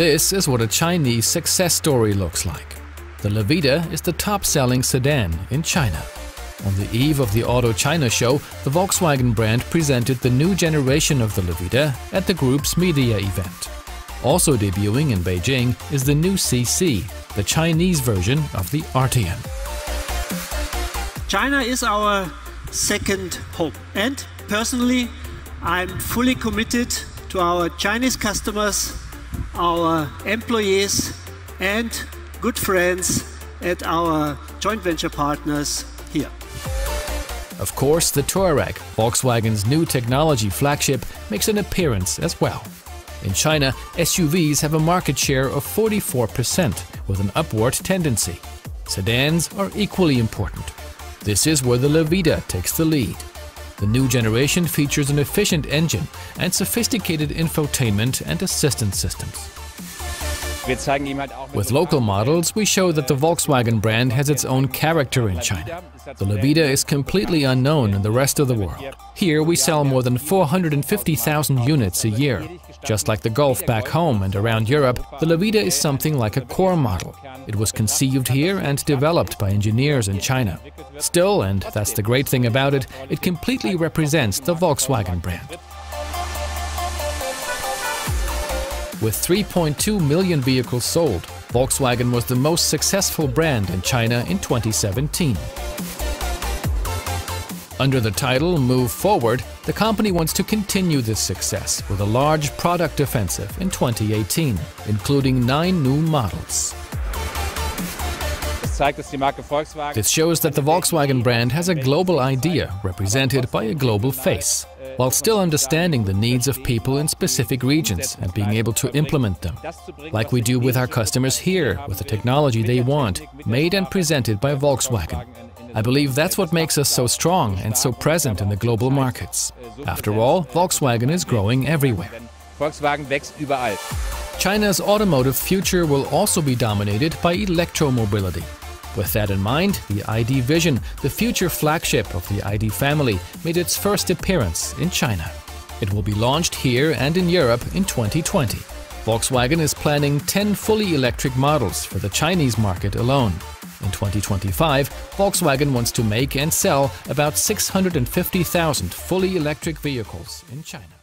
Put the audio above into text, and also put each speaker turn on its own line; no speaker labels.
This is what a Chinese success story looks like. The Lavida is the top-selling sedan in China. On the eve of the Auto China show, the Volkswagen brand presented the new generation of the Lavida at the group's media event. Also debuting in Beijing is the new CC, the Chinese version of the RTM.
China is our second home, and personally I'm fully committed to our Chinese customers, our employees and good friends at our joint venture partners here.
Of course, the Touareg, Volkswagen's new technology flagship, makes an appearance as well. In China, SUVs have a market share of 44%, with an upward tendency. Sedans are equally important. This is where the Lavida takes the lead. The new generation features an efficient engine and sophisticated infotainment and assistance systems. With local models, we show that the Volkswagen brand has its own character in China. The Lavida is completely unknown in the rest of the world. Here we sell more than 450,000 units a year. Just like the Golf back home and around Europe, the Lavida is something like a core model. It was conceived here and developed by engineers in China. Still, and that's the great thing about it, it completely represents the Volkswagen brand. With 3.2 million vehicles sold, Volkswagen was the most successful brand in China in 2017. Under the title Move Forward, the company wants to continue this success with a large product offensive in 2018, including 9 new models. This shows that the Volkswagen brand has a global idea represented by a global face, while still understanding the needs of people in specific regions and being able to implement them, like we do with our customers here, with the technology they want, made and presented by Volkswagen. I believe that's what makes us so strong and so present in the global markets. After all, Volkswagen is growing everywhere. China's automotive future will also be dominated by electromobility. With that in mind, the ID Vision, the future flagship of the ID family, made its first appearance in China. It will be launched here and in Europe in 2020. Volkswagen is planning 10 fully electric models for the Chinese market alone. In 2025, Volkswagen wants to make and sell about 650,000 fully electric vehicles in China.